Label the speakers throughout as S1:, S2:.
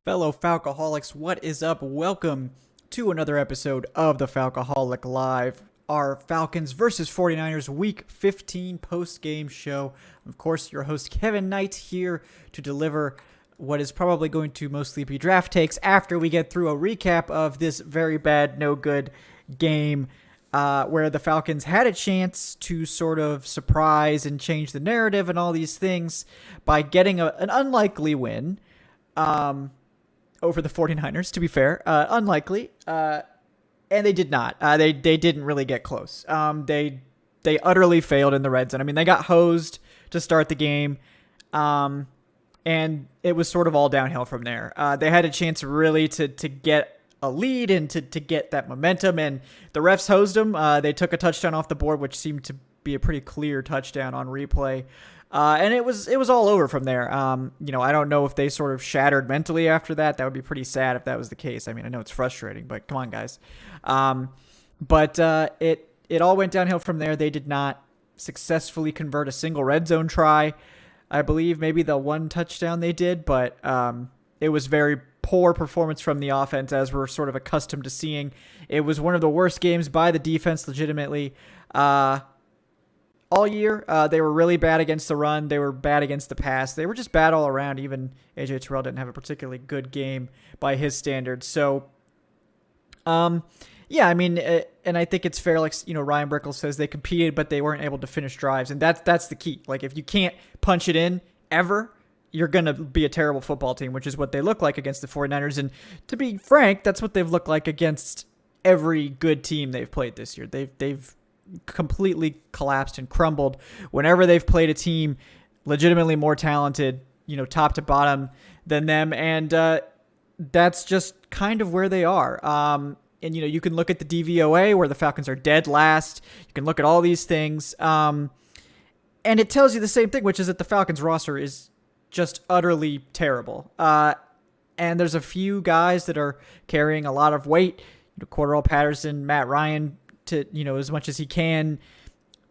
S1: Fellow Falcoholics, what is up? Welcome to another episode of the Falcoholic Live, our Falcons versus 49ers Week 15 post-game show. Of course, your host Kevin Knight here to deliver what is probably going to mostly be draft takes after we get through a recap of this very bad, no good game where the Falcons had a chance to sort of surprise and change the narrative and all these things by getting an unlikely win. Over the 49ers, to be fair. Unlikely. And they did not. They didn't really get close. They utterly failed in the red zone. I mean, they got hosed to start the game. And it was sort of all downhill from there. They had a chance really to get a lead and to get that momentum. And the refs hosed them. They took a touchdown off the board, which seemed to be a pretty clear touchdown on replay. And it was all over from there. I don't know if they sort of shattered mentally after that. That would be pretty sad if that was the case. I mean, I know it's frustrating, but come on, guys. But it all went downhill from there. They did not successfully convert a single red zone try. I believe maybe the one touchdown they did, but it was very poor performance from the offense, as we're sort of accustomed to seeing. It was one of the worst games by the defense, legitimately. All year, they were really bad against the run. They were bad against the pass. They were just bad all around. Even A.J. Terrell didn't have a particularly good game by his standards. So, yeah, I mean, and I think it's fair. Like, Ryan Brickell says they competed, but they weren't able to finish drives, and that's the key. Like, if you can't punch it in ever, you're going to be a terrible football team, which is what they look like against the 49ers. And to be frank, that's what they've looked like against every good team they've played this year. They've completely collapsed and crumbled whenever they've played a team legitimately more talented, top to bottom than them. And that's just kind of where they are. And, you can look at the DVOA where the Falcons are dead last. You can look at all these things. And it tells you the same thing, which is that the Falcons roster is just utterly terrible. And there's a few guys that are carrying a lot of weight. Cordarrelle Patterson, Matt Ryan, to as much as he can.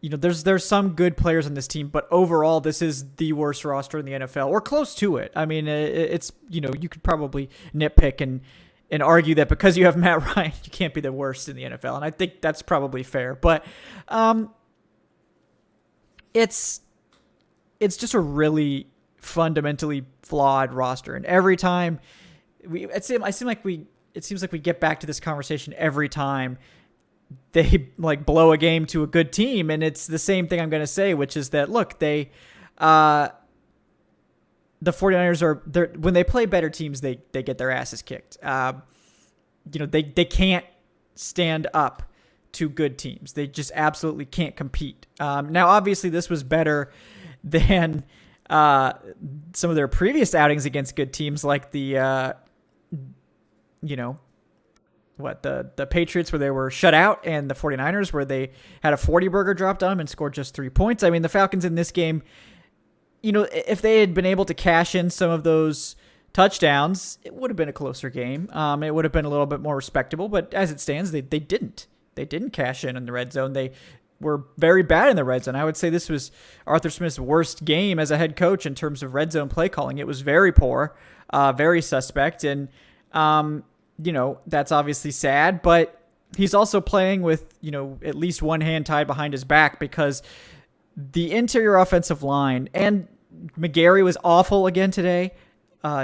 S1: There's some good players on this team, but overall this is the worst roster in the NFL, or close to it. I mean, it's you could probably nitpick and argue that because you have Matt Ryan, you can't be the worst in the NFL, and I think that's probably fair. But it's just a really fundamentally flawed roster, and every time it seems like we get back to this conversation every time they blow a game to a good team. And it's the same thing I'm going to say, which is that, look, the 49ers when they play better teams, they get their asses kicked. They can't stand up to good teams. They just absolutely can't compete. Now, obviously this was better than some of their previous outings against good teams, like the Patriots, where they were shut out, and the 49ers, where they had a 40-burger dropped on them and scored just 3 points. I mean, the Falcons in this game, if they had been able to cash in some of those touchdowns, it would have been a closer game. It would have been a little bit more respectable, but as it stands, they didn't. They didn't cash in the red zone. They were very bad in the red zone. I would say this was Arthur Smith's worst game as a head coach in terms of red zone play calling. It was very poor, very suspect, and that's obviously sad, but he's also playing with, at least one hand tied behind his back, because the interior offensive line, and McGarry was awful again today.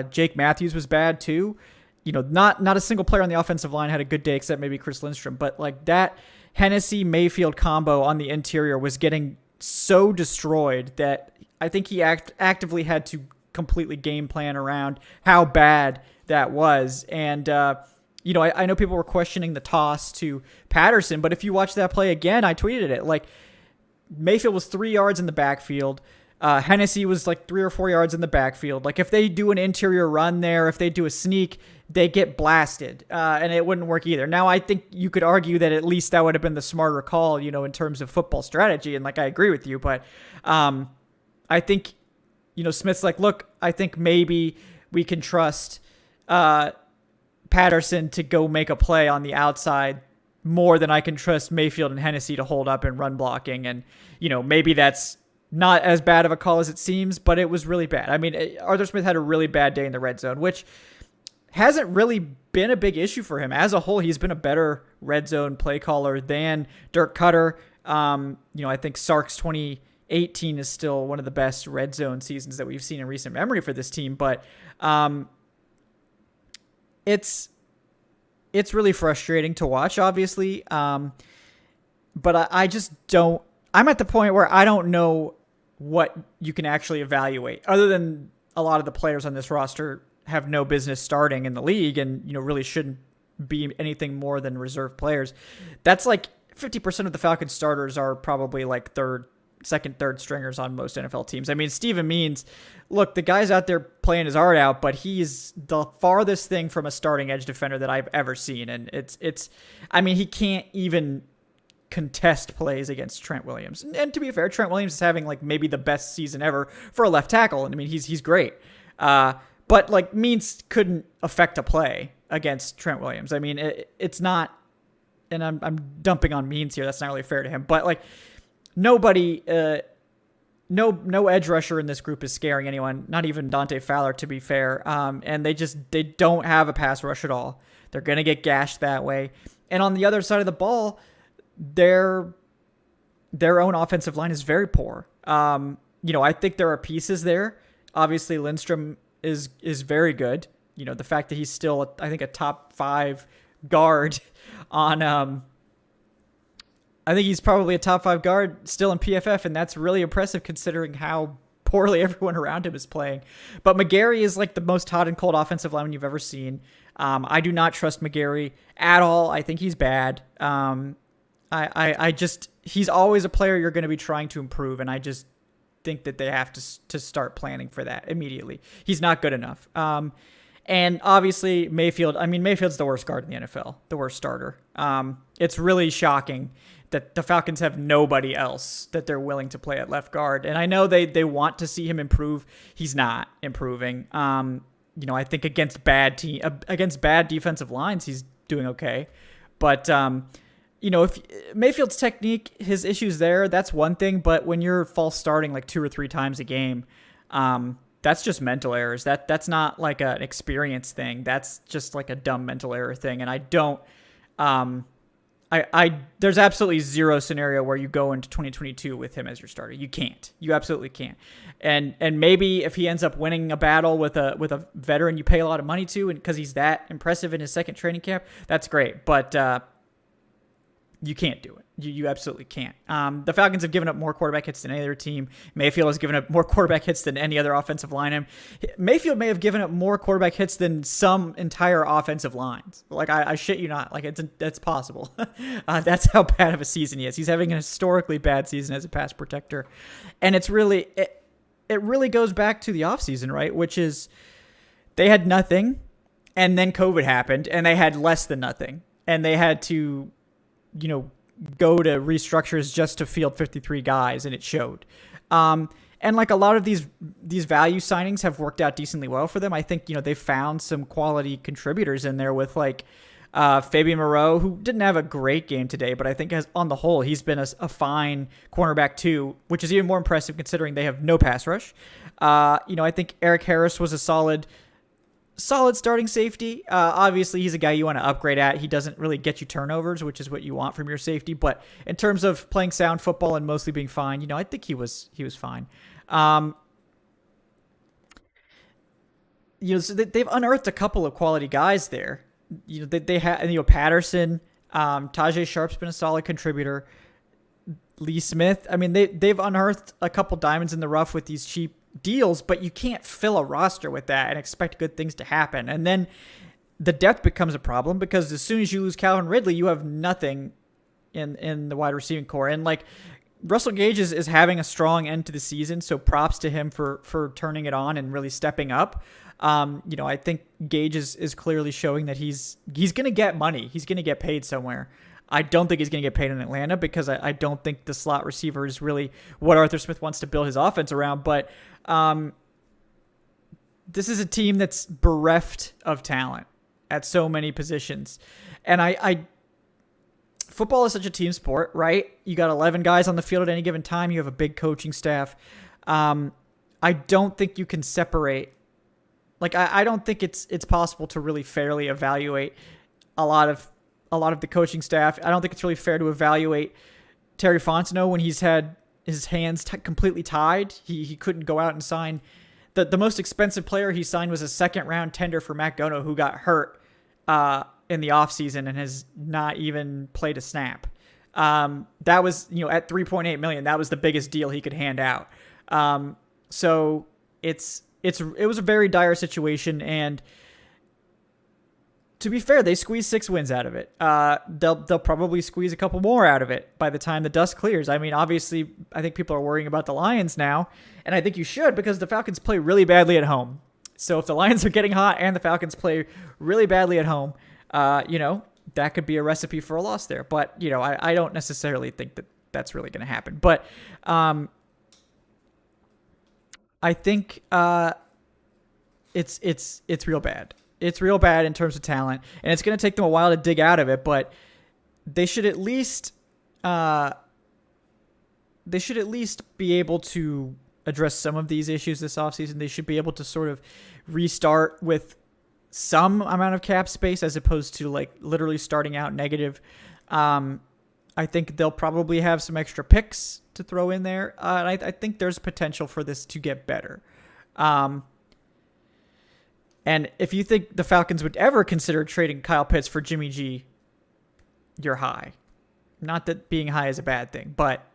S1: Jake Matthews was bad too. Not a single player on the offensive line had a good day except maybe Chris Lindstrom, but that Hennessy Mayfield combo on the interior was getting so destroyed that I think he actively had to completely game plan around how bad that was. And, I know people were questioning the toss to Patterson, but if you watch that play again, I tweeted it. Mayfield was 3 yards in the backfield. Hennessy was 3 or 4 yards in the backfield. If they do an interior run there, if they do a sneak, they get blasted, and it wouldn't work either. Now, I think you could argue that at least that would have been the smarter call, in terms of football strategy, and I agree with you, but I think, Smith's look, I think maybe we can trust Patterson to go make a play on the outside more than I can trust Mayfield and Hennessy to hold up and run blocking. And, maybe that's not as bad of a call as it seems, but it was really bad. I mean, Arthur Smith had a really bad day in the red zone, which hasn't really been a big issue for him. As a whole, he's been a better red zone play caller than Dirk Cutter. I think Sark's 2018 is still one of the best red zone seasons that we've seen in recent memory for this team. But it's really frustrating to watch, obviously. But I just don't. I'm at the point where I don't know what you can actually evaluate, other than a lot of the players on this roster have no business starting in the league and, really shouldn't be anything more than reserve players. That's like 50% of the Falcons starters are probably like second, third stringers on most NFL teams. I mean, Steven Means, look, the guy's out there playing his heart out, but he's the farthest thing from a starting edge defender that I've ever seen. And he can't even contest plays against Trent Williams. And to be fair, Trent Williams is having like maybe the best season ever for a left tackle. And I mean, he's great. But like Means couldn't affect a play against Trent Williams. I mean, it's not, and I'm dumping on Means here. That's not really fair to him. But like nobody, no edge rusher in this group is scaring anyone. Not even Dante Fowler, to be fair. And they don't have a pass rush at all. They're gonna get gashed that way. And on the other side of the ball, their own offensive line is very poor. I think there are pieces there. Obviously, Lindstrom is very good. The fact that he's still, I think, a top 5 guard on, I think he's probably a top 5 guard still in PFF, and that's really impressive considering how poorly everyone around him is playing. But McGarry is like the most hot and cold offensive lineman you've ever seen. I do not trust McGarry at all. I think he's bad. He's always a player you're going to be trying to improve, and I just think that they have to start planning for that immediately. He's not good enough. And obviously Mayfield's the worst guard in the NFL, the worst starter. It's really shocking that the Falcons have nobody else that they're willing to play at left guard. And I know they want to see him improve. He's not improving. I think against bad defensive lines, he's doing okay. But, if Mayfield's technique, his issues there, that's one thing. But when you're false starting like 2 or 3 times a game, that's just mental errors. That's not like an experience thing. That's just like a dumb mental error thing. And I don't, there's absolutely zero scenario where you go into 2022 with him as your starter. You can't. You absolutely can't. And maybe if he ends up winning a battle with a veteran you pay a lot of money to, and because he's that impressive in his second training camp, that's great. But you can't do it. You absolutely can't. The Falcons have given up more quarterback hits than any other team. Mayfield has given up more quarterback hits than any other offensive lineman. Mayfield may have given up more quarterback hits than some entire offensive lines. Like, I shit you not. Like, it's possible. That's how bad of a season he is. He's having a historically bad season as a pass protector. And it's really, it really goes back to the offseason, right? Which is they had nothing, and then COVID happened, and they had less than nothing. And they had to, go to restructures just to field 53 guys, and it showed. And like a lot of these value signings have worked out decently well for them. I think, they found some quality contributors in there with like Fabian Moreau, who didn't have a great game today, but I think on the whole, he's been a fine cornerback too, which is even more impressive considering they have no pass rush. I think Eric Harris was a solid starting safety. Obviously, he's a guy you want to upgrade at. He doesn't really get you turnovers, which is what you want from your safety. But in terms of playing sound football and mostly being fine, I think he was fine. So they've unearthed a couple of quality guys there. They have Patterson, Tajay Sharp's been a solid contributor. Lee Smith. I mean, they've unearthed a couple diamonds in the rough with these cheap deals, but you can't fill a roster with that and expect good things to happen. And then the depth becomes a problem because as soon as you lose Calvin Ridley, you have nothing in the wide receiving core. And like Russell Gage is having a strong end to the season, so props to him for turning it on and really stepping up. I think Gage is clearly showing that he's going to get money. He's going to get paid somewhere. I don't think he's going to get paid in Atlanta because I don't think the slot receiver is really what Arthur Smith wants to build his offense around. But this is a team that's bereft of talent at so many positions. And football is such a team sport, right? You got 11 guys on the field at any given time. You have a big coaching staff. I don't think you can separate Like I don't think it's possible to really fairly evaluate a lot of the coaching staff. I don't think it's really fair to evaluate Terry Fontenot when he's had his hands completely tied. He couldn't go out and sign. The most expensive player he signed was a second round tender for Matt Gono, who got hurt in the offseason and has not even played a snap. That was, at $3.8 million, that was the biggest deal he could hand out. So it was a very dire situation, and to be fair, they squeezed 6 wins out of it. They'll probably squeeze a couple more out of it by the time the dust clears. I mean, obviously, I think people are worrying about the Lions now, and I think you should, because the Falcons play really badly at home. So if the Lions are getting hot and the Falcons play really badly at home, that could be a recipe for a loss there. But, I don't necessarily think that that's really going to happen. But I think it's real bad. It's real bad in terms of talent, and it's going to take them a while to dig out of it, but they should at least be able to address some of these issues this offseason. They should be able to sort of restart with some amount of cap space as opposed to like literally starting out negative. I think they'll probably have some extra picks to throw in there. And I think there's potential for this to get better. And if you think the Falcons would ever consider trading Kyle Pitts for Jimmy G, you're high. Not that being high is a bad thing, but,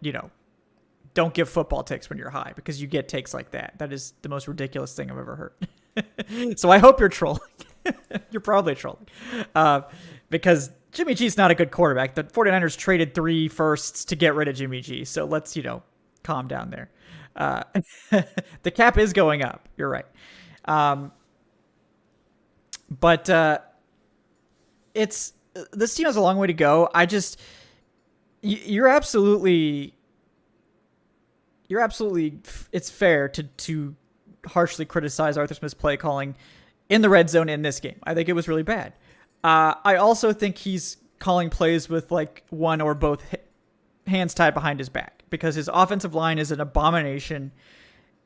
S1: don't give football takes when you're high, because you get takes like that. That is the most ridiculous thing I've ever heard. So I hope you're trolling. You're probably trolling. Because Jimmy G's not a good quarterback. The 49ers traded 3 firsts to get rid of Jimmy G. So let's, calm down there. The cap is going up. You're right. But this team has a long way to go. You're absolutely, it's fair to harshly criticize Arthur Smith's play calling in the red zone in this game. I think it was really bad. I also think he's calling plays with like one or both hands tied behind his back, because his offensive line is an abomination.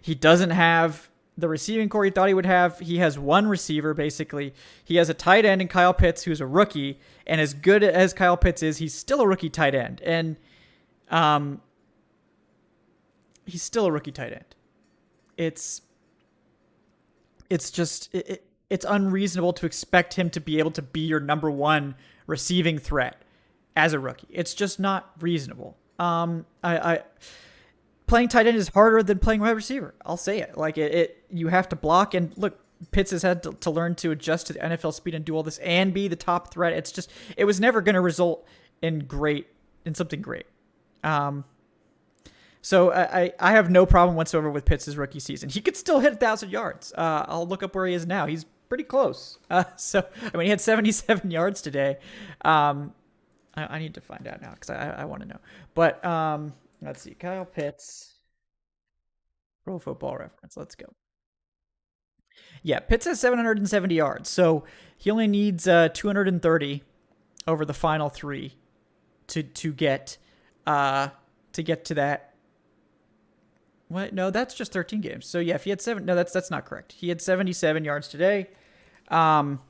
S1: He doesn't have the receiving core he thought he would have. He has one receiver, basically. He has a tight end in Kyle Pitts, who's a rookie, and as good as Kyle Pitts is, he's still a rookie tight end. And he's still a rookie tight end. It's unreasonable to expect him to be able to be your number one receiving threat as a rookie. It's just not reasonable. Playing tight end is harder than playing wide receiver. I'll say it. Like you have to block, and look, Pitts has had to learn to adjust to the NFL speed and do all this and be the top threat. It was never going to result in something great. So I have no problem whatsoever with Pitts' rookie season. He could still hit 1,000 yards. I'll look up where he is now. He's pretty close. He had 77 yards today. I need to find out now because I want to know. But let's see. Kyle Pitts, Pro Football Reference. Let's go. Yeah, Pitts has 770 yards. So he only needs 230 over the final 3 to get to that. What? No, that's just 13 games. So yeah, if he had 7, no, that's not correct. He had 77 yards today. I'm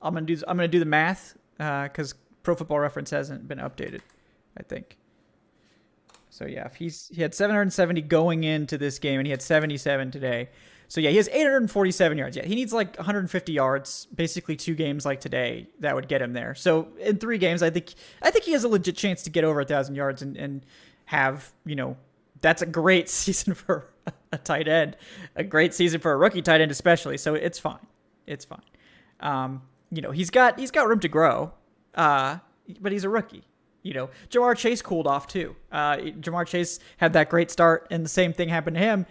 S1: gonna do the math because Pro Football Reference hasn't been updated, I think. So yeah, if he had 770 going into this game and he had 77 today. So yeah, he has 847 yards. Yeah, he needs like 150 yards, basically 2 games like today that would get him there. So in 3 games, I think he has a legit chance to get over 1,000 yards and have, that's a great season for a tight end, a great season for a rookie tight end especially. So it's fine. It's fine. He's got room to grow, but he's a rookie. Jamar Chase cooled off too. Jamar Chase had that great start, and the same thing happened to him.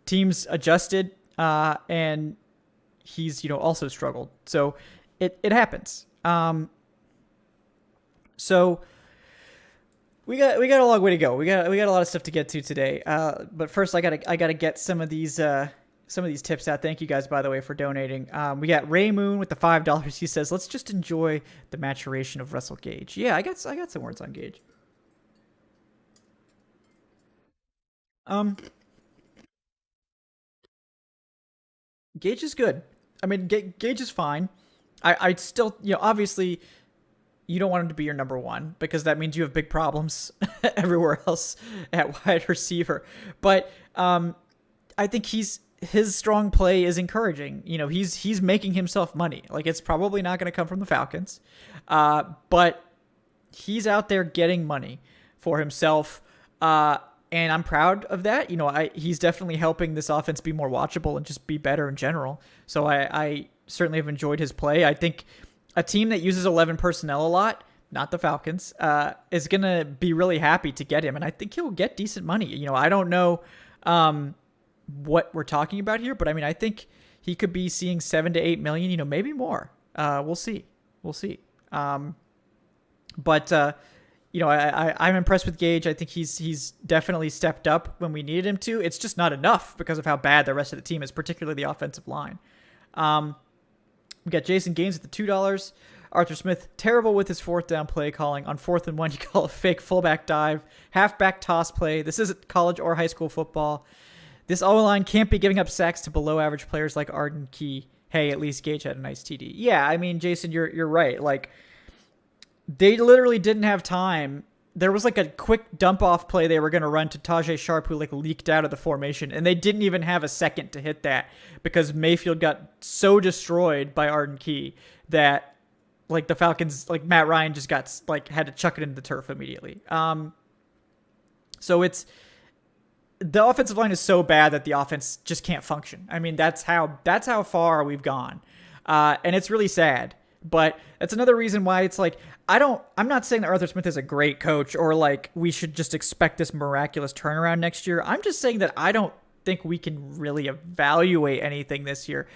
S1: Teams adjusted, and he's also struggled. So it happens. So we got a long way to go. We got a lot of stuff to get to today. But first, I gotta get some of these tips out. Thank you guys, by the way, for donating. We got Ray Moon with the $5. He says, "Let's just enjoy the maturation of Russell Gage." Yeah, I got some words on Gage. Gage is good. I mean, Gage is fine. I'd still, obviously you don't want him to be your number one because that means you have big problems everywhere else at wide receiver. But I think his strong play is encouraging. He's making himself money. Like, it's probably not going to come from the Falcons, but he's out there getting money for himself. And I'm proud of that. He's definitely helping this offense be more watchable and just be better in general. So I certainly have enjoyed his play. I think a team that uses 11 personnel a lot, not the Falcons, is going to be really happy to get him. And I think he'll get decent money. I don't know what we're talking about here, but I mean, I think he could be seeing 7 to 8 million, maybe more. We'll see. But I'm impressed with Gage. I think he's definitely stepped up when we needed him to. It's just not enough because of how bad the rest of the team is, particularly the offensive line. We got Jason Gaines at the $2. Arthur Smith, terrible with his fourth down play calling. On 4th and 1, you call a fake fullback dive, halfback toss play. This isn't college or high school football. This O-line can't be giving up sacks to below average players like Arden Key. Hey, at least Gage had a nice TD. Yeah, I mean, Jason, you're right. Like, they literally didn't have time. There was like a quick dump off play they were going to run to Tajay Sharp, who like leaked out of the formation, and they didn't even have a second to hit that because Mayfield got so destroyed by Arden Key that like the Falcons, like Matt Ryan just got like had to chuck it into the turf immediately. So it's, the offensive line is so bad that the offense just can't function. I mean, that's how far we've gone. And it's really sad, but that's another reason why it's like, I'm not saying that Arthur Smith is a great coach or like we should just expect this miraculous turnaround next year. I'm just saying that I don't think we can really evaluate anything this year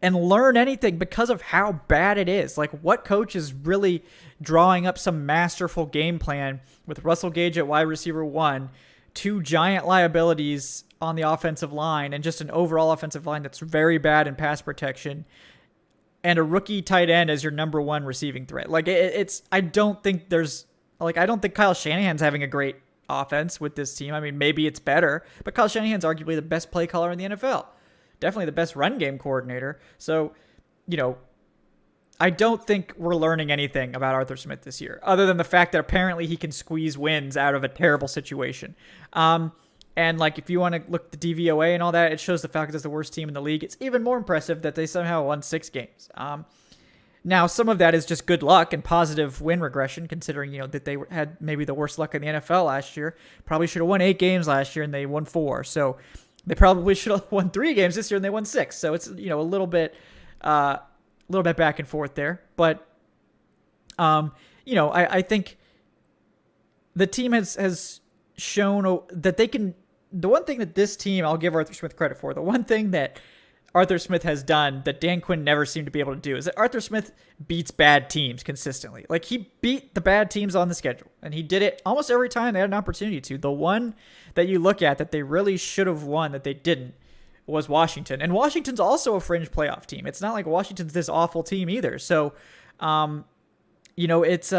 S1: and learn anything because of how bad it is. Like, what coach is really drawing up some masterful game plan with Russell Gage at wide receiver 1, 2 giant liabilities on the offensive line, and just an overall offensive line that's very bad in pass protection, and a rookie tight end as your number 1 receiving threat. Like, I don't think Kyle Shanahan's having a great offense with this team. I mean, maybe it's better, but Kyle Shanahan's arguably the best play caller in the NFL. Definitely the best run game coordinator. So, I don't think we're learning anything about Arthur Smith this year, other than the fact that apparently he can squeeze wins out of a terrible situation. And like, if you want to look at the DVOA and all that, it shows the Falcons as the worst team in the league. It's even more impressive that they somehow won 6 games. Now, some of that is just good luck and positive win regression, considering, that they had maybe the worst luck in the NFL last year. Probably should have won 8 games last year and they won 4. So they probably should have won 3 games this year and they won 6. So it's, a little bit back and forth there. But, I think the team has shown that they can. The one thing that this team, I'll give Arthur Smith credit for, the one thing that Arthur Smith has done that Dan Quinn never seemed to be able to do is that Arthur Smith beats bad teams consistently. Like, he beat the bad teams on the schedule, and he did it almost every time they had an opportunity to. The one that you look at that they really should have won that they didn't was Washington. And Washington's also a fringe playoff team. It's not like Washington's this awful team either. So, it's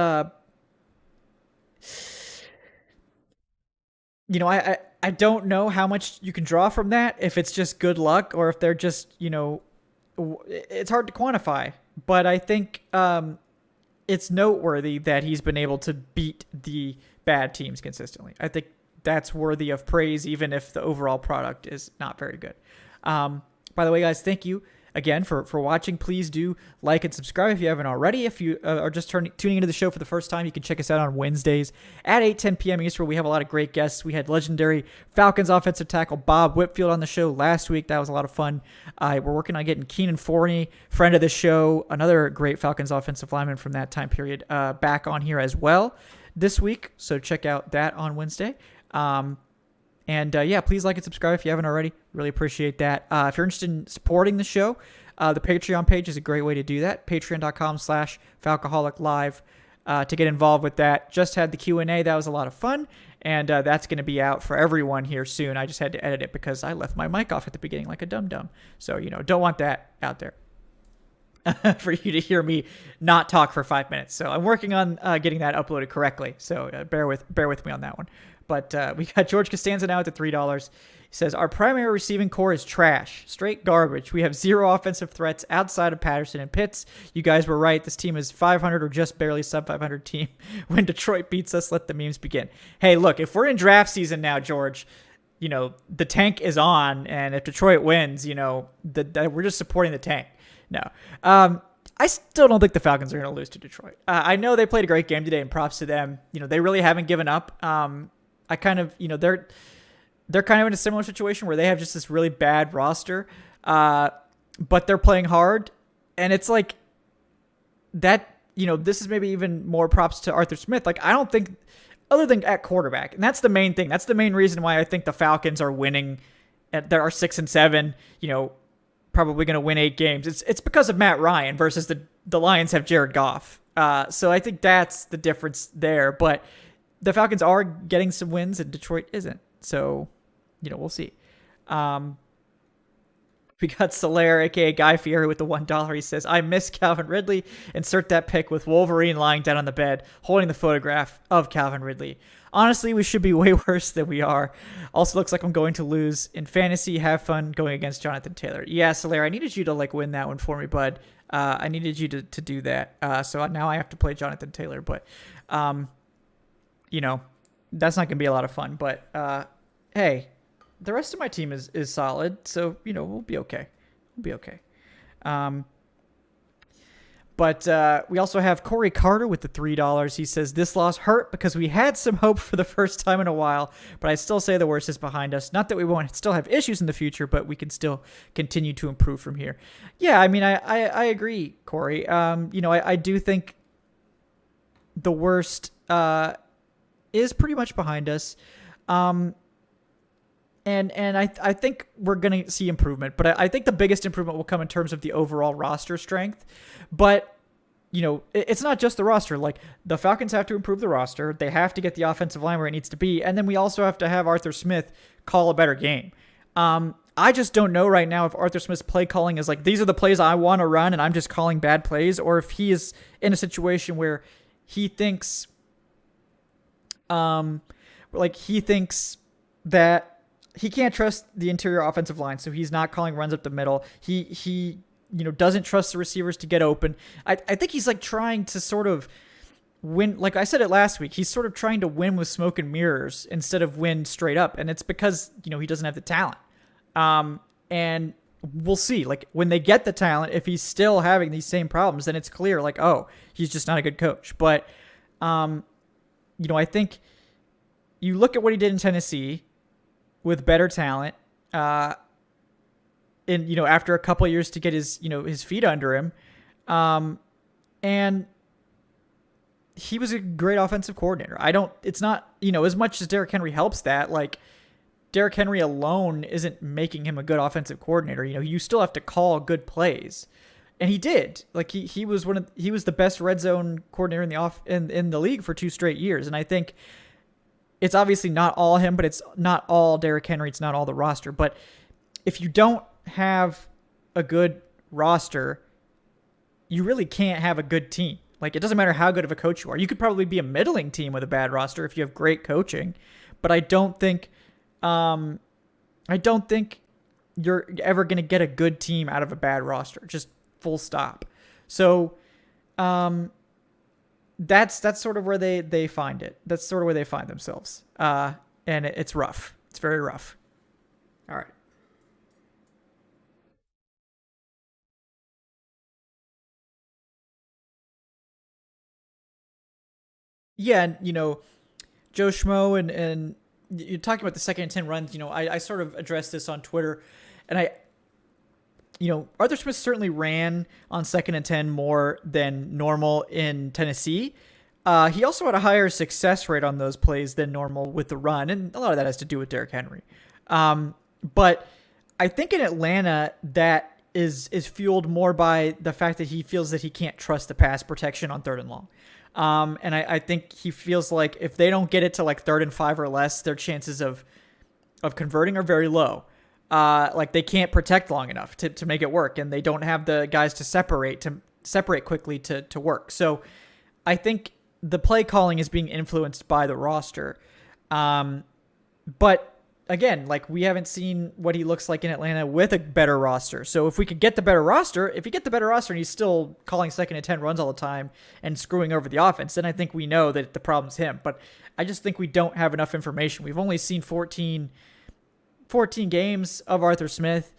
S1: I don't know how much you can draw from that, if it's just good luck or if they're just, it's hard to quantify. But I think it's noteworthy that he's been able to beat the bad teams consistently. I think that's worthy of praise, even if the overall product is not very good. By the way, guys, thank you again for watching. Please do like and subscribe if you haven't already. If you are just tuning into the show for the first time, you can check us out on Wednesdays at 8:10 p.m. Eastern. We have a lot of great guests. We had legendary Falcons offensive tackle Bob Whitfield on the show last week. That was a lot of fun. We're working on getting Keenan Forney, friend of the show, another great Falcons offensive lineman from that time period, back on here as well this week. So check out that on Wednesday. Please like and subscribe if you haven't already. Really appreciate that. If you're interested in supporting the show, the Patreon page is a great way to do that. Patreon.com/Falcoholic Live to get involved with that. Just had the Q&A. That was a lot of fun. And that's going to be out for everyone here soon. I just had to edit it because I left my mic off at the beginning like a dum-dum. So, don't want that out there. for you to hear me not talk for 5 minutes. So I'm working on getting that uploaded correctly. So bear with me on that one. But we got George Costanza now at the $3. He says, our primary receiving core is trash. Straight garbage. We have zero offensive threats outside of Patterson and Pitts. You guys were right. This team is 500 or just barely sub 500 team. When Detroit beats us, let the memes begin. Hey, look, if we're in draft season now, George, the tank is on. And if Detroit wins, we're just supporting the tank. No. I still don't think the Falcons are going to lose to Detroit. I know they played a great game today, and props to them. They really haven't given up. I kind of, they're kind of in a similar situation where they have just this really bad roster, but they're playing hard. And it's like that, this is maybe even more props to Arthur Smith. Like, I don't think, other than at quarterback, and that's the main thing. That's the main reason why I think the Falcons are winning. There are 6-7, probably going to win 8 games. It's because of Matt Ryan versus the Lions have Jared Goff. So I think that's the difference there. But the Falcons are getting some wins and Detroit isn't. So, we'll see. We got Solaire, a.k.a. Guy Fieri, with the $1. He says, I miss Calvin Ridley. Insert that pic with Wolverine lying down on the bed, holding the photograph of Calvin Ridley. Honestly, we should be way worse than we are. Also looks like I'm going to lose in fantasy. Have fun going against Jonathan Taylor. Yeah, Solaire, I needed you to win that one for me, bud. I needed you to do that. So now I have to play Jonathan Taylor, but that's not going to be a lot of fun. But hey, the rest of my team is solid, so we'll be okay. But we also have Corey Carter with the $3. He says, this loss hurt because we had some hope for the first time in a while, but I still say the worst is behind us. Not that we won't still have issues in the future, but we can still continue to improve from here. Yeah, I mean, I agree, Corey. I do think the worst is pretty much behind us. And I think we're going to see improvement, but I think the biggest improvement will come in terms of the overall roster strength. But, it's not just the roster. Like, the Falcons have to improve the roster. They have to get the offensive line where it needs to be. And then we also have to have Arthur Smith call a better game. I just don't know right now if Arthur Smith's play calling is like, these are the plays I want to run and I'm just calling bad plays, or if he is in a situation where he thinks, that he can't trust the interior offensive line, so he's not calling runs up the middle. He doesn't trust the receivers to get open. I think he's trying to sort of win. Like I said it last week, he's sort of trying to win with smoke and mirrors instead of win straight up. And it's because, he doesn't have the talent. And we'll see. Like, when they get the talent, if he's still having these same problems, then it's clear, he's just not a good coach. But, I think you look at what he did in Tennessee with better talent, after a couple of years to get his feet under him. And he was a great offensive coordinator. It's not, as much as Derrick Henry helps that, Derrick Henry alone isn't making him a good offensive coordinator. You still have to call good plays. And he did. He was the best red zone coordinator in the league for 2 straight years. And I think it's obviously not all him, but it's not all Derrick Henry. It's not all the roster. But if you don't have a good roster, you really can't have a good team. It doesn't matter how good of a coach you are. You could probably be a middling team with a bad roster if you have great coaching. But I don't think you're ever going to get a good team out of a bad roster. Just full stop. So, that's sort of where they find it. That's sort of where they find themselves. And it's rough. It's very rough. All right. Yeah, and Joe Schmo and you're talking about the 2nd and 10 runs. I sort of addressed this on Twitter, and Arthur Smith certainly ran on 2nd and 10 more than normal in Tennessee. He also had a higher success rate on those plays than normal with the run, and a lot of that has to do with Derrick Henry. But I think in Atlanta, that is fueled more by the fact that he feels that he can't trust the pass protection on 3rd and long. And I think he feels like if they don't get it to 3rd and 5 or less, their chances of converting are very low. like they can't protect long enough to make it work, and they don't have the guys to separate quickly to work. So I think the play calling is being influenced by the roster. But again, like we haven't seen what he looks like in Atlanta with a better roster. So if we could get the better roster, if you get the better roster and he's still calling 2nd and 10 runs all the time and screwing over the offense, then I think we know that the problem's him. But I just think we don't have enough information. We've only seen 14 games of Arthur Smith.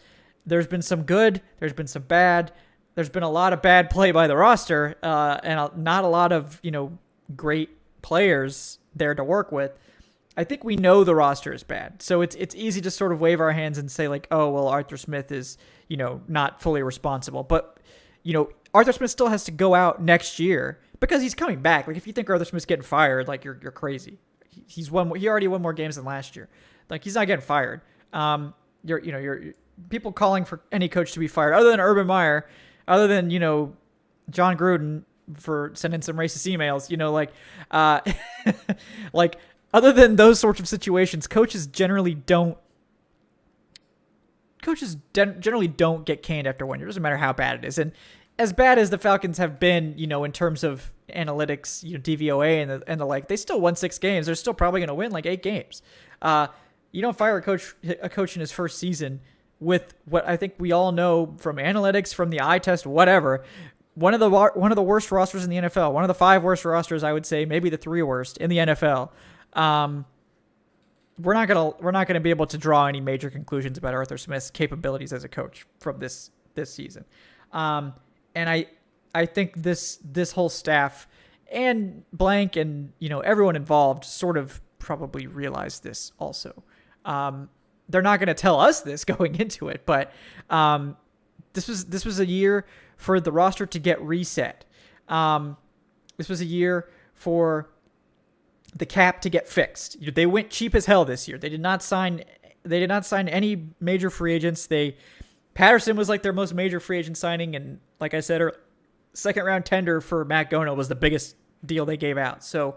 S1: There's been some good, there's been some bad. There's been a lot of bad play by the roster, and not a lot of, great players there to work with. I think we know the roster is bad. So it's easy to sort of wave our hands and say like, oh, well, Arthur Smith is, not fully responsible. But, Arthur Smith still has to go out next year because he's coming back. Like if you think Arthur Smith's getting fired, like you're crazy. He already won more games than last year. Like he's not getting fired. You're people calling for any coach to be fired other than Urban Meyer, other than, John Gruden for sending some racist emails, like other than those sorts of situations, coaches generally don't get canned after 1 year. It doesn't matter how bad it is. And as bad as the Falcons have been, in terms of analytics, DVOA and the like, they still won 6 games. They're still probably going to win like 8 games. You don't fire a coach in his first season with what I think we all know from analytics, from the eye test, whatever. One of the worst rosters in the NFL, one of the 5 worst rosters, I would say, maybe the 3 worst in the NFL. We're not gonna be able to draw any major conclusions about Arthur Smith's capabilities as a coach from this season. And I think this whole staff and Blank and everyone involved sort of probably realized this also. They're not going to tell us this going into it, but this was a year for the roster to get reset. This was a year for the cap to get fixed. They went cheap as hell this year. They did not sign any major free agents. Patterson was like their most major free agent signing, and like I said, 2nd round tender for Matt Gono was the biggest deal they gave out. So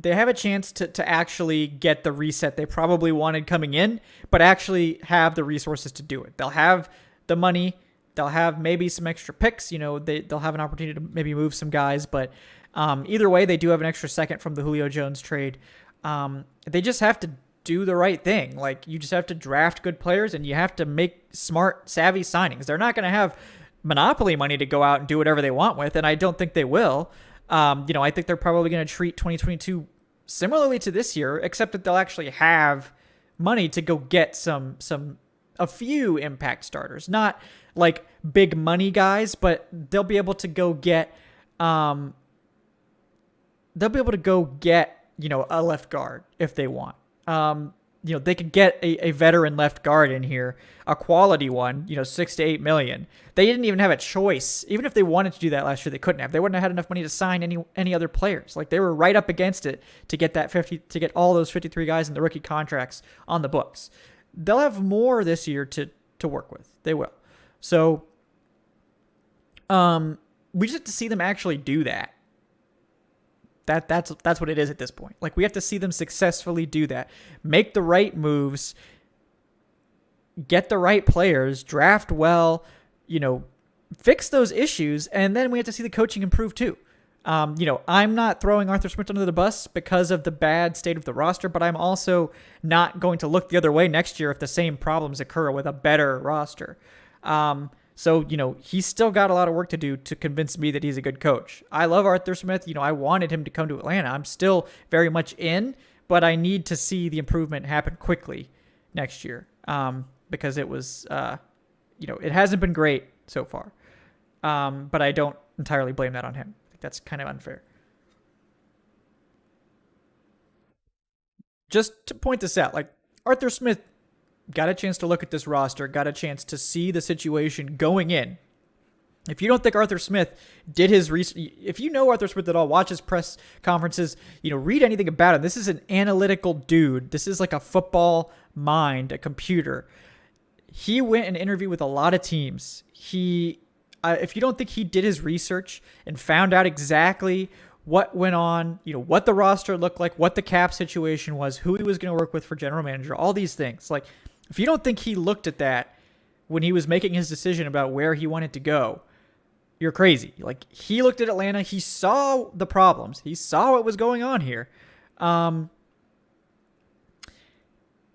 S1: they have a chance to actually get the reset they probably wanted coming in, but actually have the resources to do it. They'll have the money. They'll have maybe some extra picks. They'll have an opportunity to maybe move some guys, but either way, they do have an extra 2nd from the Julio Jones trade. They just have to do the right thing. Like you just have to draft good players and you have to make smart, savvy signings. They're not going to have monopoly money to go out and do whatever they want with, and I don't think they will. I think they're probably going to treat 2022 similarly to this year, except that they'll actually have money to go get a few impact starters, not like big money guys, but they'll be able to go get, a left guard if they want. They could get a veteran left guard in here, a quality one, $6 to $8 million. They didn't even have a choice. Even if they wanted to do that last year, they couldn't have. They wouldn't have had enough money to sign any other players. Like they were right up against it to get to get all those 53 guys in the rookie contracts on the books. They'll have more this year to work with. They will. So, we just have to see them actually do that. That's what it is at this point. Like we have to see them successfully do that. Make the right moves, get the right players, draft well, fix those issues, and then we have to see the coaching improve too. I'm not throwing Arthur Smith under the bus because of the bad state of the roster, but I'm also not going to look the other way next year if the same problems occur with a better roster. So, he's still got a lot of work to do to convince me that he's a good coach. I love Arthur Smith. I wanted him to come to Atlanta. I'm still very much in, but I need to see the improvement happen quickly next year because it was, it hasn't been great so far. But I don't entirely blame that on him. I think that's kind of unfair. Just to point this out, like Arthur Smith got a chance to look at this roster, got a chance to see the situation going in. If you don't think Arthur Smith did his research, if you know Arthur Smith at all, watch his press conferences, read anything about him. This is an analytical dude. This is like a football mind, a computer. He went and interviewed with a lot of teams. If you don't think he did his research and found out exactly what went on, what the roster looked like, what the cap situation was, who he was going to work with for general manager, all these things. Like, if you don't think he looked at that when he was making his decision about where he wanted to go, you're crazy. Like, he looked at Atlanta, he saw the problems, he saw what was going on here. And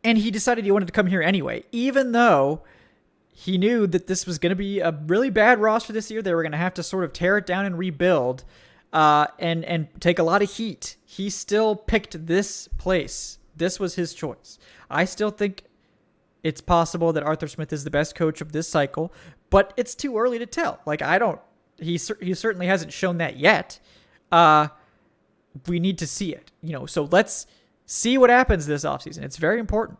S1: he decided he wanted to come here anyway, even though he knew that this was going to be a really bad roster this year. They were going to have to sort of tear it down and rebuild, and take a lot of heat. He still picked this place. This was his choice. I still think it's possible that Arthur Smith is the best coach of this cycle, but it's too early to tell. Like, he certainly hasn't shown that yet. We need to see it, so let's see what happens this offseason. It's very important.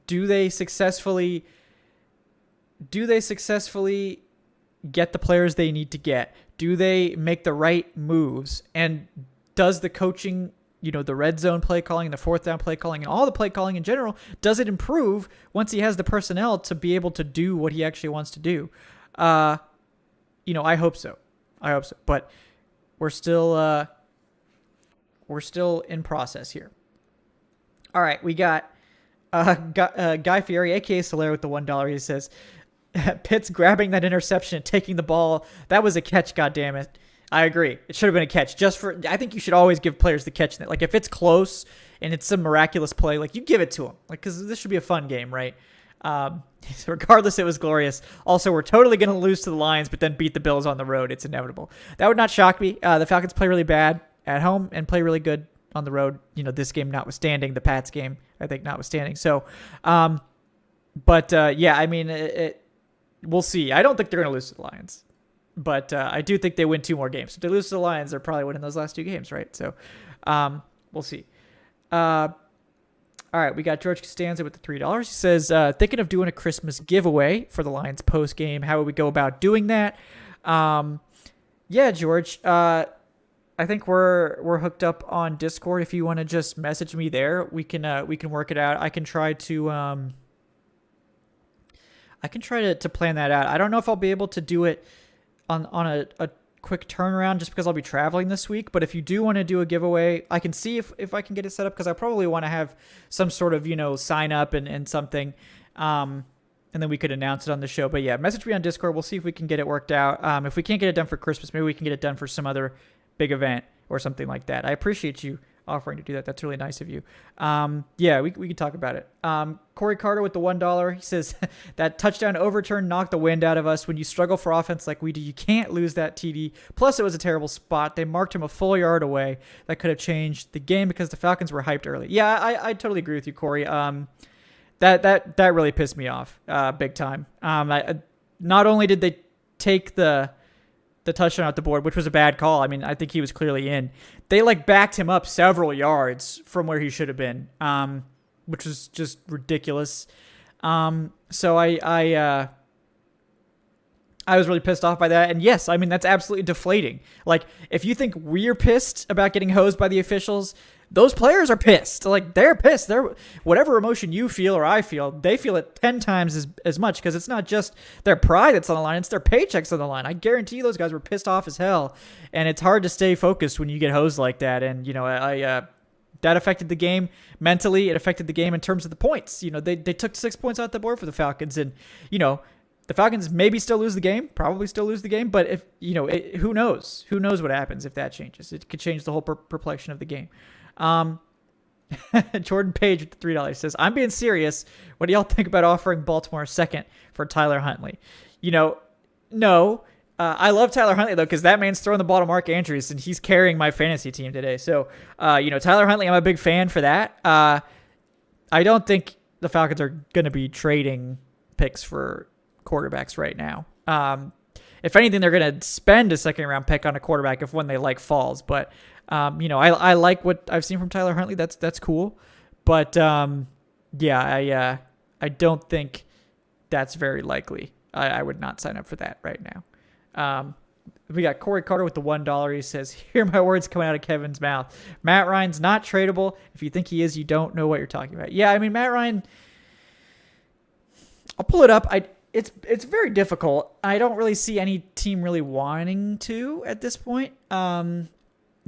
S1: Do they successfully get the players they need to get? Do they make the right moves? And does the coaching, the red zone play calling, the fourth down play calling, and all the play calling in general, does it improve once he has the personnel to be able to do what he actually wants to do? I hope so. But we're still in process here. All right, we got Guy Fieri, aka Soler, with the $1. He says, Pitts grabbing that interception and taking the ball, that was a catch, goddammit. I agree. It should have been a catch. I think you should always give players the catch. Like, if it's close and it's some miraculous play, like, you give it to them. Like, because this should be a fun game, right? Regardless, it was glorious. Also, we're totally going to lose to the Lions, but then beat the Bills on the road. It's inevitable. That would not shock me. The Falcons play really bad at home and play really good on the road. This game notwithstanding, the Pats game, I think, notwithstanding. So, yeah, I mean, we'll see. I don't think they're going to lose to the Lions, but I do think they win 2 more games. If they lose to the Lions, they're probably winning those last 2 games, right? So, we'll see. All right, we got George Costanza with the $3. He says, thinking of doing a Christmas giveaway for the Lions post game. How would we go about doing that? Yeah, George. I think we're hooked up on Discord. If you want to just message me there, we can work it out. I can try to plan that out. I don't know if I'll be able to do it on a quick turnaround just because I'll be traveling this week. But if you do want to do a giveaway, I can see if I can get it set up, because I probably want to have some sort of, sign up and something. And then we could announce it on the show. But yeah, message me on Discord. We'll see if we can get it worked out. If we can't get it done for Christmas, maybe we can get it done for some other big event or something like that. I appreciate you offering to do that. That's really nice of you. Yeah, we could talk about it. Corey Carter with the $1. He says, that touchdown overturn knocked the wind out of us. When you struggle for offense like we do, you can't lose that TD. Plus, it was a terrible spot. They marked him a full yard away. That could have changed the game because the Falcons were hyped early. Yeah, I totally agree with you, Corey. That really pissed me off big time. Not only did they take the touchdown out the board, which was a bad call. I mean, I think he was clearly in. They backed him up several yards from where he should have been, which was just ridiculous. So I was really pissed off by that. And yes, I mean, that's absolutely deflating. Like, if you think we're pissed about getting hosed by the officials, those players are pissed. Like, they're pissed. Whatever emotion you feel or I feel, they feel it 10 times as much, because it's not just their pride that's on the line, it's their paychecks on the line. I guarantee those guys were pissed off as hell, and it's hard to stay focused when you get hosed like that. And, that affected the game mentally. It affected the game in terms of the points. They took 6 points out the board for the Falcons, and, the Falcons maybe still lose the game, probably still lose the game, but if, who knows? Who knows what happens if that changes? It could change the whole perplexion of the game. Jordan Page with the $3 says, I'm being serious. What do y'all think about offering Baltimore a second for Tyler Huntley? No. I love Tyler Huntley, though, because that man's throwing the ball to Mark Andrews, and he's carrying my fantasy team today. So, Tyler Huntley, I'm a big fan for that. I don't think the Falcons are going to be trading picks for quarterbacks right now. If anything, they're going to spend a second-round pick on a quarterback if one they like falls. But, I like what I've seen from Tyler Huntley. That's cool. But, I don't think that's very likely. I would not sign up for that right now. We got Corey Carter with the $1. He says, hear my words coming out of Kevin's mouth. Matt Ryan's not tradable. If you think he is, you don't know what you're talking about. Yeah, I mean, Matt Ryan, I'll pull it up. it's very difficult. I don't really see any team really wanting to at this point.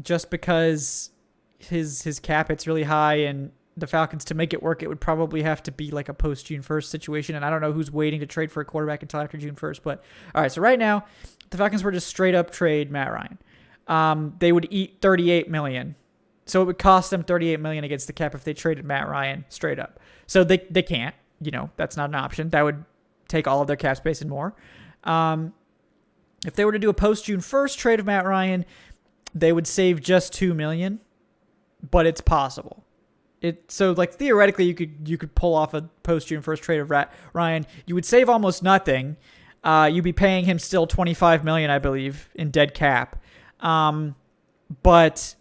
S1: Just because his cap hits really high, and the Falcons, to make it work, it would probably have to be like a post June 1st situation. And I don't know who's waiting to trade for a quarterback until after June 1st. But all right, so right now the Falcons were just straight up trade Matt Ryan. They would eat $38 million. So it would cost them $38 million against the cap if they traded Matt Ryan straight up. So they can't. That's not an option. That would take all of their cap space and more. If they were to do a post June 1st trade of Matt Ryan, they would save just $2 million, but it's possible. So theoretically you could pull off a post June 1st trade of Ryan. You would save almost nothing. You'd be paying him still $25 million, I believe, in dead cap. But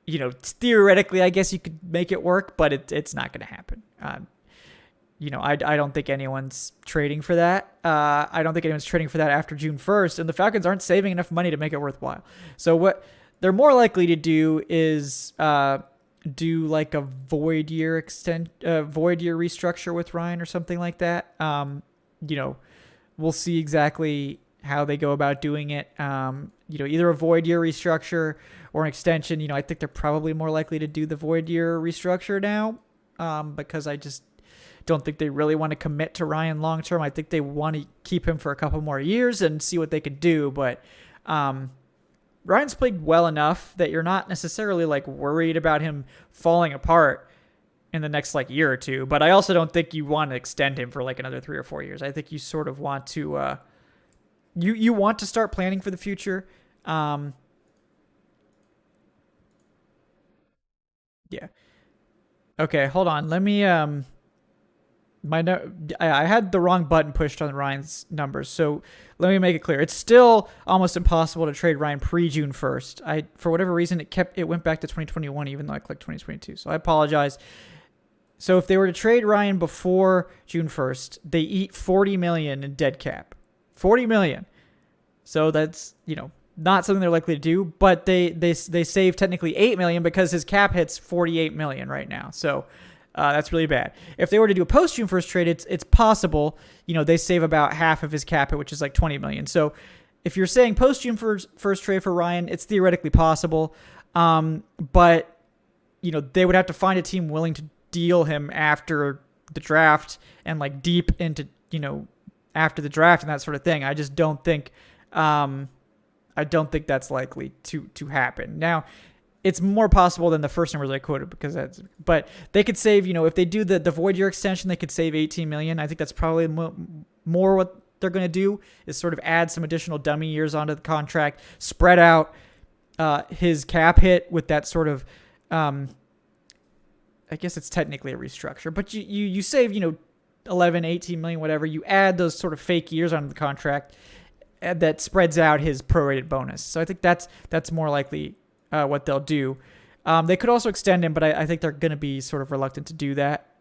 S1: theoretically, I guess you could make it work, but it's not going to happen. I don't think anyone's trading for that. I don't think anyone's trading for that after June 1st, and the Falcons aren't saving enough money to make it worthwhile. So what they're more likely to do is do like a void year restructure with Ryan or something like that. We'll see exactly how they go about doing it. Either a void year restructure or an extension. I think they're probably more likely to do the void year restructure now, because I just don't think they really want to commit to Ryan long term. I think they want to keep him for a couple more years and see what they could do. But Ryan's played well enough that you're not necessarily worried about him falling apart in the next year or two. But I also don't think you want to extend him for another 3 or 4 years. I think you sort of want to you want to start planning for the future. Yeah. Okay, hold on. Let me I had the wrong button pushed on Ryan's numbers, so let me make it clear. It's still almost impossible to trade Ryan pre-June 1st. For whatever reason, it went back to 2021, even though I clicked 2022. So I apologize. So if they were to trade Ryan before June 1st, they eat $40 million in dead cap. $40 million. So that's not something they're likely to do, but they save technically $8 million because his cap hits $48 million right now. So that's really bad. If they were to do a post June 1st trade, it's possible. They save about half of his cap hit, which is $20 million. So if you're saying post June 1st trade for Ryan, it's theoretically possible. But they would have to find a team willing to deal him after the draft and deep into after the draft and that sort of thing. I just don't think that's likely to happen. Now, it's more possible than the first numbers I quoted but they could save, if they do the void year extension, they could save $18 million. I think that's probably more what they're going to do is sort of add some additional dummy years onto the contract, spread out his cap hit with that sort of, I guess it's technically a restructure, but you save, 11, 18 million, whatever. You add those sort of fake years onto the contract that spreads out his prorated bonus. So I think that's more likely what they'll do. They could also extend him, but I think they're going to be sort of reluctant to do that.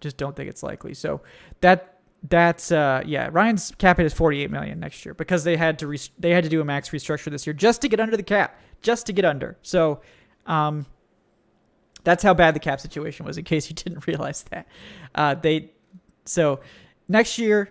S1: Just don't think it's likely. So that's Ryan's cap hit is $48 million next year because they had to do a max restructure this year just to get under the cap, just to get under. So that's how bad the cap situation was, in case you didn't realize that. So next year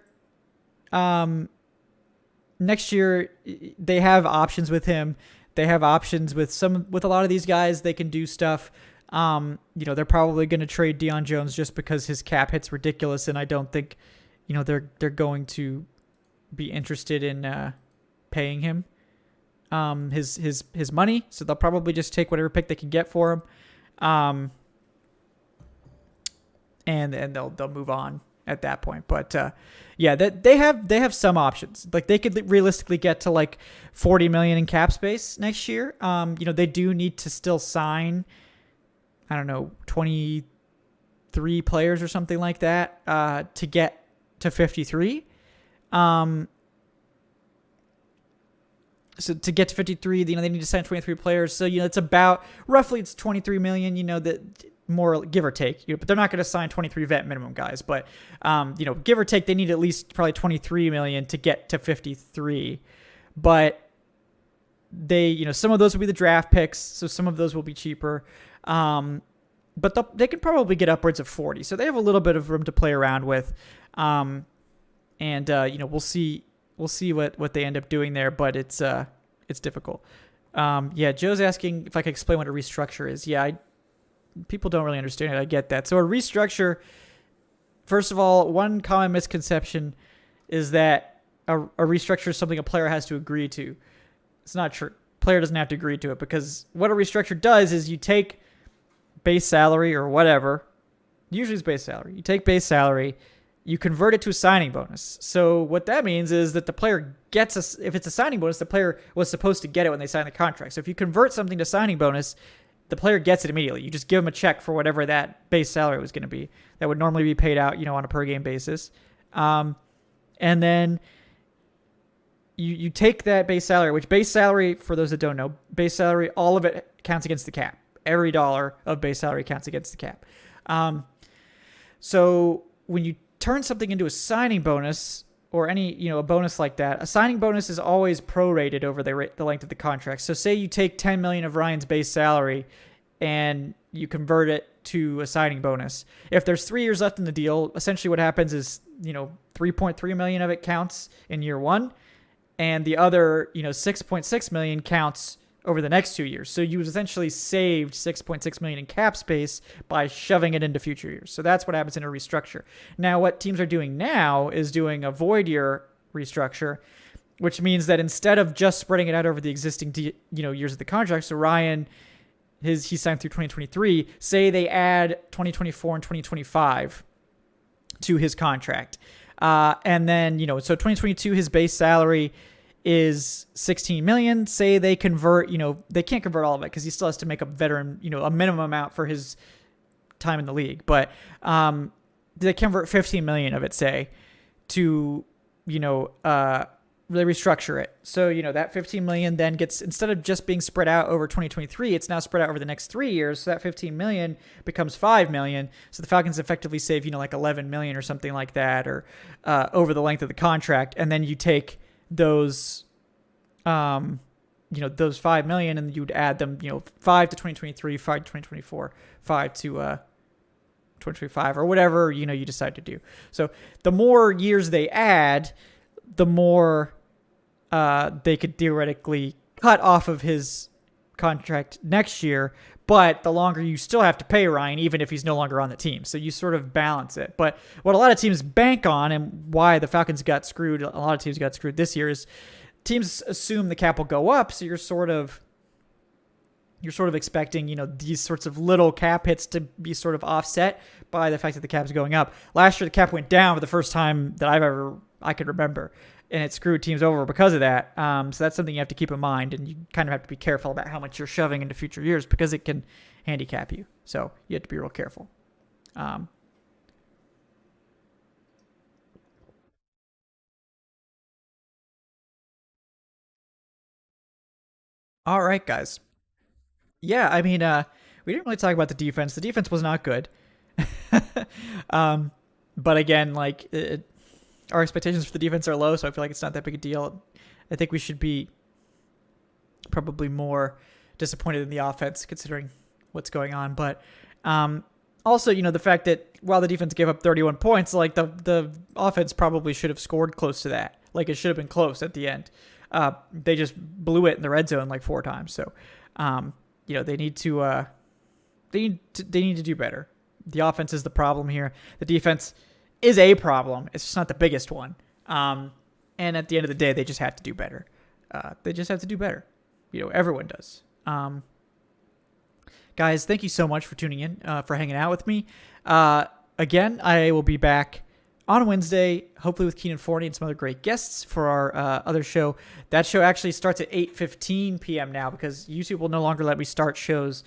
S1: they have options with him. They have options with a lot of these guys. They can do stuff. They're probably going to trade Deion Jones just because his cap hit's ridiculous, and I don't think, they're going to be interested in paying him his money. So they'll probably just take whatever pick they can get for him, and they'll move on at that point. But they have some options. They could realistically get to $40 million in cap space next year. They do need to still sign, I don't know, 23 players or something like that to get to 53. So to get to 53, they need to sign 23 players. So it's about roughly it's 23 million. That more give or take. But they're not going to sign 23 vet minimum guys. But give or take, they need at least probably 23 million to get to 53. But they, some of those will be the draft picks, so some of those will be cheaper. But they can probably get upwards of 40. So they have a little bit of room to play around with. and we'll see what they end up doing there, but it's difficult. Joe's asking if I could explain what a restructure is. People don't really understand it. I get that. So a restructure, first of all, one common misconception is that a restructure is something a player has to agree to. It's not true. Player doesn't have to agree to it, because what a restructure does is you take base salary or whatever, usually it's base salary. You take base salary, you convert it to a signing bonus. So what that means is that the player gets if it's a signing bonus, the player was supposed to get it when they signed the contract. So if you convert something to signing bonus, the player gets it immediately. You just give them a check for whatever that base salary was going to be. That would normally be paid out, on a per game basis. And then you take that base salary, which base salary, for those that don't know, base salary, all of it counts against the cap. Every dollar of base salary counts against the cap. So when you turn something into a signing bonus or any, a bonus like that, a signing bonus is always prorated over the length of the contract. So say you take $10 million of Ryan's base salary and you convert it to a signing bonus. If there's 3 years left in the deal, essentially what happens is, $3.3 million of it counts in year one, and the other, $6.6 million counts over the next 2 years. So you essentially saved $6.6 million in cap space by shoving it into future years. So that's what happens in a restructure. Now, what teams are doing now is doing a void year restructure, which means that instead of just spreading it out over the existing years of the contract, so Ryan, he signed through 2023, say they add 2024 and 2025 to his contract. And then, so 2022, his base salary is $16 million. Say they convert, they can't convert all of it because he still has to make a veteran, a minimum amount for his time in the league. But they convert $15 million of it, say, to, really restructure it. So, that $15 million then gets, instead of just being spread out over 2023, it's now spread out over the next 3 years. So that $15 million becomes $5 million. So the Falcons effectively save, like $11 million or something like that, or over the length of the contract. And then you take those, those $5 million, and you'd add them, 5 to 2023, 5 to 2024, 5 to 2025, or whatever, you decide to do. So the more years they add, the more they could theoretically cut off of his contract next year, but the longer you still have to pay Ryan, even if he's no longer on the team. So you sort of balance it. But what a lot of teams bank on, and why the Falcons got screwed, a lot of teams got screwed this year, is teams assume the cap will go up. So you're sort of expecting, these sorts of little cap hits to be sort of offset by the fact that the cap's going up. Last year, the cap went down for the first time that I could remember, and it screwed teams over because of that. So that's something you have to keep in mind, and you kind of have to be careful about how much you're shoving into future years because it can handicap you. So you have to be real careful. All right, guys. Yeah, I mean, we didn't really talk about the defense. The defense was not good. But again, our expectations for the defense are low, so I feel like it's not that big a deal. I think we should be probably more disappointed in the offense considering what's going on. But also, the fact that while the defense gave up 31 points, the offense probably should have scored close to that. It should have been close at the end. They just blew it in the red zone 4 times. So, they need to do better. The offense is the problem here. The defense is a problem. It's just not the biggest one. And at the end of the day, they just have to do better. Everyone does. Guys, thank you so much for tuning in, for hanging out with me. Again, I will be back on Wednesday, hopefully with Keenan Forney and some other great guests for our other show. That show actually starts at 8:15 p.m. now because YouTube will no longer let me start shows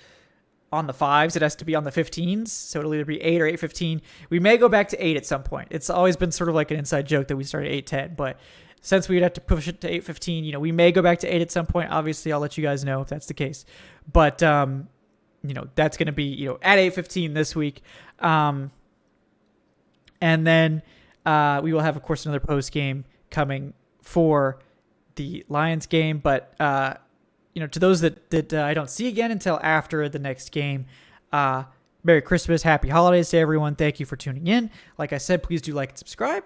S1: on the 5s. It has to be on the 15s, so it'll either be 8 or 8:15. We may go back to 8 at some point. It's always been sort of like an inside joke that we start at 8:10, but since we'd have to push it to 8:15, we may go back to 8 at some point. Obviously, I'll let you guys know if that's the case. But, that's going to be, at 8:15 this week. And then we will have, of course, another post game coming for the Lions game. But, to those that I don't see again until after the next game, Merry Christmas, Happy Holidays to everyone. Thank you for tuning in. Like I said, please do like and subscribe.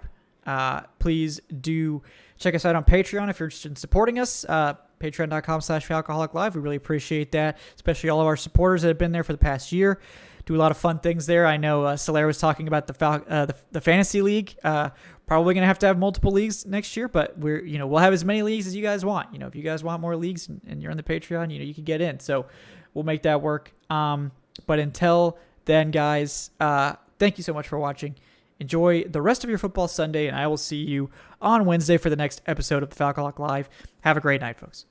S1: please do check us out on Patreon if you're interested in supporting us. Patreon.com/Falcoholic Live. We really appreciate that, especially all of our supporters that have been there for the past year. Do a lot of fun things there. I know Solaire was talking about the fantasy league. Probably going to have multiple leagues next year, but we'll have as many leagues as you guys want. If you guys want more leagues and you're on the Patreon, you can get in. So we'll make that work. But until then, guys, thank you so much for watching. Enjoy the rest of your football Sunday, and I will see you on Wednesday for the next episode of the Falcoholic Live. Have a great night, folks.